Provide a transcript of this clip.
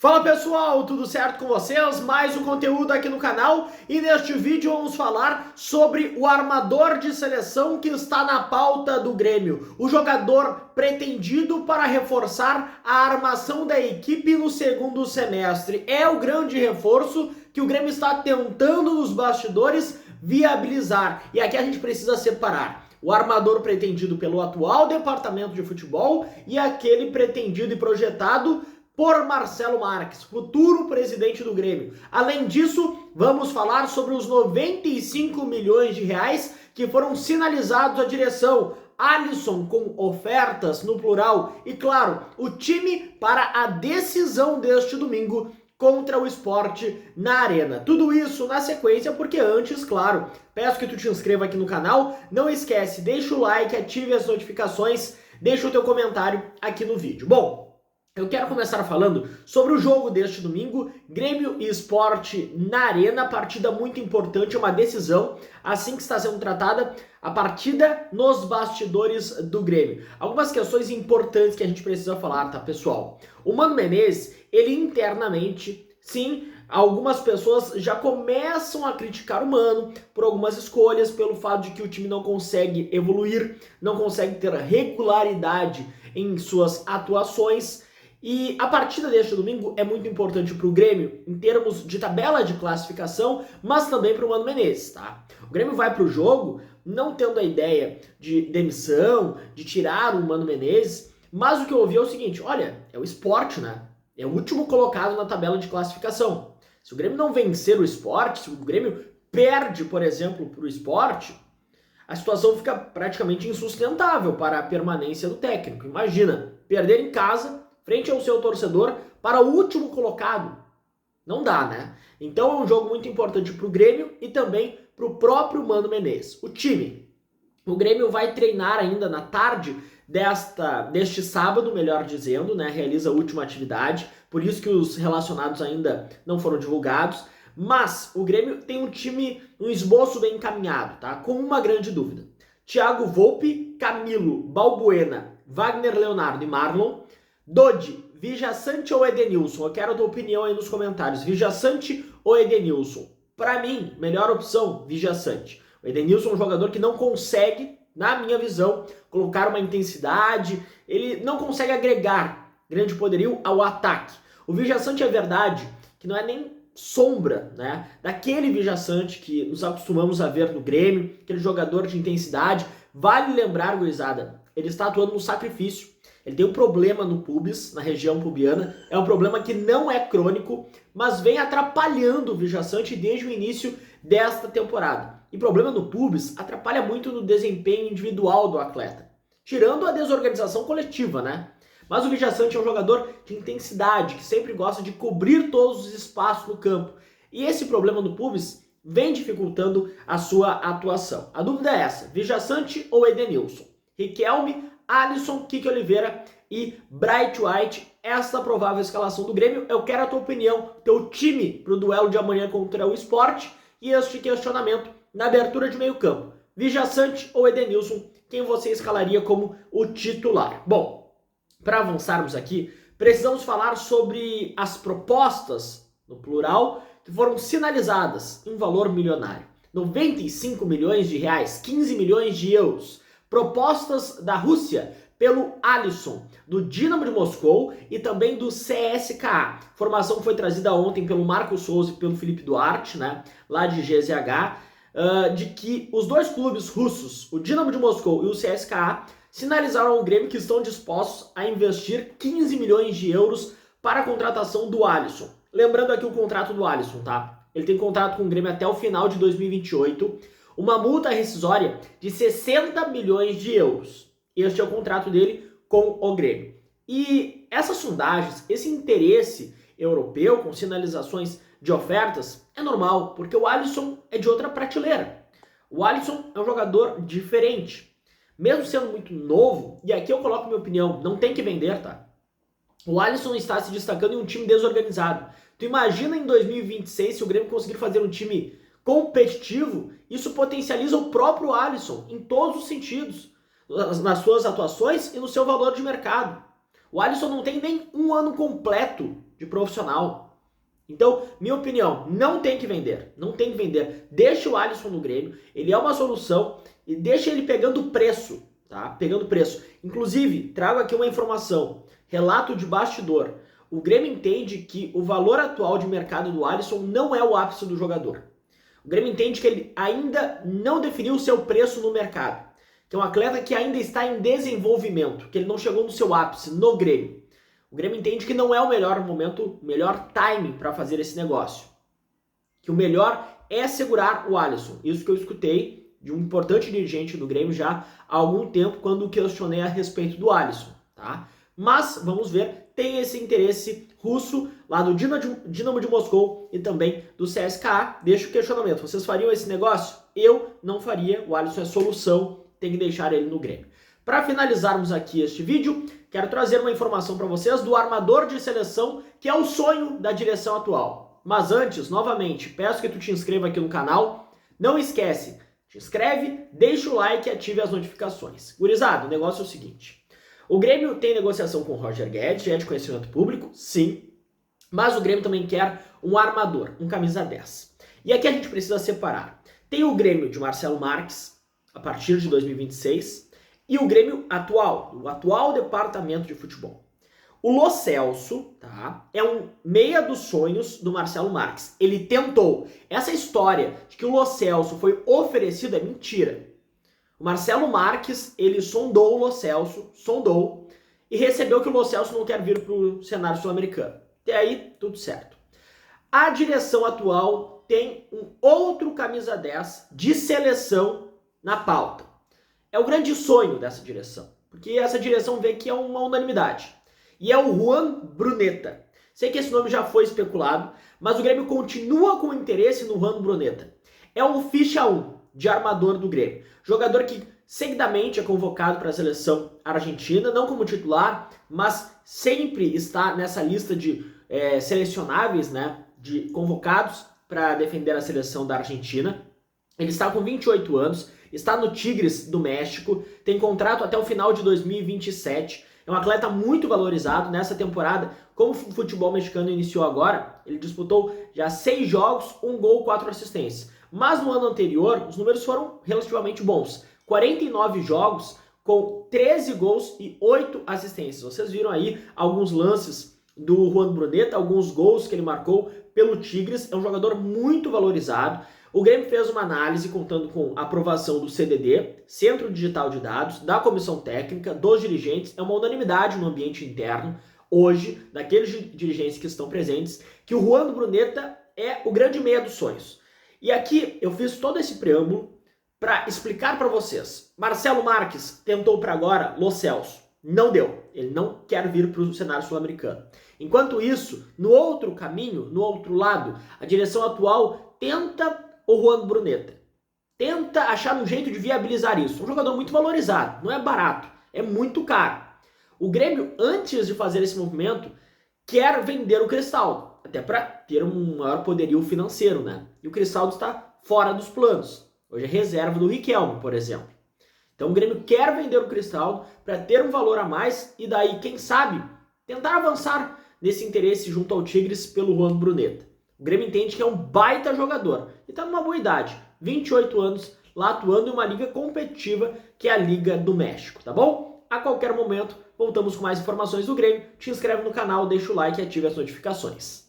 Fala pessoal, tudo certo com vocês? Mais um conteúdo aqui no canal e neste vídeo vamos falar sobre o armador de seleção que está na pauta do Grêmio, o jogador pretendido para reforçar a armação da equipe no segundo semestre. É o grande reforço que o Grêmio está tentando nos bastidores viabilizar e aqui a gente precisa separar o armador pretendido pelo atual departamento de futebol e aquele pretendido e projetado por Marcelo Marques, futuro presidente do Grêmio. Além disso, vamos falar sobre os 95 milhões de reais que foram sinalizados à direção. Alisson com ofertas no plural e, claro, o time para a decisão deste domingo contra o Sport na Arena. Tudo isso na sequência, porque antes, claro, peço que tu te inscreva aqui no canal. Não esquece, deixa o like, ative as notificações, deixa o teu comentário aqui no vídeo. Bom, eu quero começar falando sobre o jogo deste domingo, Grêmio e Sport na Arena, partida muito importante, uma decisão, assim que está sendo tratada a partida nos bastidores do Grêmio. Algumas questões importantes que a gente precisa falar, tá, pessoal? O Mano Menezes, ele internamente, sim, algumas pessoas já começam a criticar o Mano por algumas escolhas, pelo fato de que o time não consegue evoluir, não consegue ter regularidade em suas atuações. E a partida deste domingo é muito importante para o Grêmio em termos de tabela de classificação, mas também para o Mano Menezes, tá? O Grêmio vai para o jogo não tendo a ideia de demissão, de tirar o Mano Menezes, mas o que eu ouvi é o seguinte, olha, é o Sport, né? É o último colocado na tabela de classificação. Se o Grêmio não vencer o Sport, se o Grêmio perde, por exemplo, para o Sport, a situação fica praticamente insustentável para a permanência do técnico. Imagina, perder em casa frente ao seu torcedor para o último colocado. Não dá, né? Então é um jogo muito importante para o Grêmio e também para o próprio Mano Menezes. O time. O Grêmio vai treinar ainda na tarde deste sábado, melhor dizendo, né? Realiza a última atividade, por isso que os relacionados ainda não foram divulgados. Mas o Grêmio tem um time, um esboço bem encaminhado, tá? Com uma grande dúvida. Thiago Volpi, Camilo, Balbuena, Wagner Leonardo e Marlon. Dodi, Vijaçante ou Edenilson? Eu quero a tua opinião aí nos comentários. Vijaçante ou Edenilson? Para mim, melhor opção, Vijaçante. O Edenilson é um jogador que não consegue, na minha visão, colocar uma intensidade. Ele não consegue agregar grande poderio ao ataque. O Vijaçante é verdade que não é nem sombra, né, daquele Vijaçante que nos acostumamos a ver no Grêmio, aquele jogador de intensidade. Vale lembrar, gurizada, ele está atuando no sacrifício. Ele tem um problema no pubis, na região pubiana. É um problema que não é crônico, mas vem atrapalhando o Vijaçante desde o início desta temporada. E problema no pubis atrapalha muito no desempenho individual do atleta, tirando a desorganização coletiva, né? Mas o Vijaçante é um jogador de intensidade, que sempre gosta de cobrir todos os espaços no campo. E esse problema no pubis vem dificultando a sua atuação. A dúvida é essa, Vijaçante ou Edenilson? Riquelme, Alisson, Kiki Oliveira e Bright White, essa provável escalação do Grêmio. Eu quero a tua opinião, teu time para o duelo de amanhã contra o Sport e este questionamento na abertura de meio campo. Vijaçante ou Edenilson, quem você escalaria como o titular? Bom, para avançarmos aqui, precisamos falar sobre as propostas, no plural, que foram sinalizadas em valor milionário. 95 milhões de reais, 15 milhões de euros. Propostas da Rússia pelo Alisson, do Dinamo de Moscou e também do CSKA. A formação foi trazida ontem pelo Marco Souza e pelo Felipe Duarte, né, lá de GZH, de que os dois clubes russos, o Dinamo de Moscou e o CSKA, sinalizaram ao Grêmio que estão dispostos a investir 15 milhões de euros para a contratação do Alisson. Lembrando aqui o contrato do Alisson, tá? Ele tem contrato com o Grêmio até o final de 2028. Uma multa rescisória de 60 milhões de euros. Este é o contrato dele com o Grêmio. E essas sondagens, esse interesse europeu com sinalizações de ofertas é normal, porque o Alisson é de outra prateleira. O Alisson é um jogador diferente. Mesmo sendo muito novo, e aqui eu coloco minha opinião, não tem que vender, tá? O Alisson está se destacando em um time desorganizado. Tu imagina em 2026 se o Grêmio conseguir fazer um time competitivo, isso potencializa o próprio Alisson em todos os sentidos, nas suas atuações e no seu valor de mercado. O Alisson não tem nem um ano completo de profissional. Então, minha opinião, não tem que vender. Não tem que vender. Deixa o Alisson no Grêmio. Ele é uma solução e deixa ele pegando preço, tá? Pegando preço. Inclusive, trago aqui uma informação. Relato de bastidor. O Grêmio entende que o valor atual de mercado do Alisson não é o ápice do jogador. O Grêmio entende que ele ainda não definiu o seu preço no mercado. Que é um atleta que ainda está em desenvolvimento, que ele não chegou no seu ápice no Grêmio. O Grêmio entende que não é o melhor momento, o melhor timing para fazer esse negócio. Que o melhor é segurar o Alisson. Isso que eu escutei de um importante dirigente do Grêmio já há algum tempo, quando questionei a respeito do Alisson, tá? Mas, vamos ver, tem esse interesse russo lá do Dinamo de Moscou e também do CSKA. Deixa o questionamento. Vocês fariam esse negócio? Eu não faria. O Alisson é solução. Tem que deixar ele no Grêmio. Para finalizarmos aqui este vídeo, quero trazer uma informação para vocês do armador de seleção, que é o sonho da direção atual. Mas antes, novamente, peço que tu te inscreva aqui no canal. Não esquece, te inscreve, deixa o like e ative as notificações. Gurizada, o negócio é o seguinte. O Grêmio tem negociação com o Roger Guedes, é de conhecimento público, sim. Mas o Grêmio também quer um armador, um camisa 10. E aqui a gente precisa separar. Tem o Grêmio de Marcelo Marques, a partir de 2026, e o Grêmio atual, o atual departamento de futebol. O Lo Celso, tá, é um meia dos sonhos do Marcelo Marques. Ele tentou. Essa história de que o Lo Celso foi oferecido é mentira. O Marcelo Marques, ele sondou o Lo Celso, e recebeu que o Lo Celso não quer vir para o cenário sul-americano. Até aí, tudo certo. A direção atual tem um outro camisa 10 de seleção na pauta. É o grande sonho dessa direção, porque essa direção vê que é uma unanimidade. E é o Juan Bruneta. Sei que esse nome já foi especulado, mas o Grêmio continua com interesse no Juan Bruneta. É o ficha 1 de armador do Grêmio. Jogador que seguidamente é convocado para a seleção argentina, não como titular, mas sempre está nessa lista de selecionáveis, né, de convocados para defender a seleção da Argentina. Ele está com 28 anos, está no Tigres do México, tem contrato até o final de 2027, é um atleta muito valorizado nessa temporada. Como o futebol mexicano iniciou agora, ele disputou já 6 jogos, 1 gol, 4 assistências. Mas no ano anterior, os números foram relativamente bons. 49 jogos com 13 gols e 8 assistências. Vocês viram aí alguns lances do Juan Bruneta, alguns gols que ele marcou pelo Tigres. É um jogador muito valorizado. O Grêmio fez uma análise contando com a aprovação do CDD, Centro Digital de Dados, da comissão técnica, dos dirigentes. É uma unanimidade no ambiente interno, hoje, daqueles dirigentes que estão presentes, que o Juan Bruneta é o grande meia dos sonhos. E aqui eu fiz todo esse preâmbulo para explicar para vocês. Marcelo Marques tentou para agora Lo Celso. Não deu. Ele não quer vir para o cenário sul-americano. Enquanto isso, no outro caminho, no outro lado, a direção atual tenta o Juan Bruneta. Tenta achar um jeito de viabilizar isso. Um jogador muito valorizado. Não é barato. É muito caro. O Grêmio, antes de fazer esse movimento, quer vender o Cristaldo. Até para ter um maior poderio financeiro, né? E o Cristaldo está fora dos planos. Hoje é reserva do Riquelme, por exemplo. Então o Grêmio quer vender o Cristaldo para ter um valor a mais e daí, quem sabe, tentar avançar nesse interesse junto ao Tigres pelo Juan Bruneta. O Grêmio entende que é um baita jogador e está numa boa idade, 28 anos, lá atuando em uma liga competitiva que é a Liga do México, tá bom? A qualquer momento voltamos com mais informações do Grêmio. Te inscreve no canal, deixa o like e ative as notificações.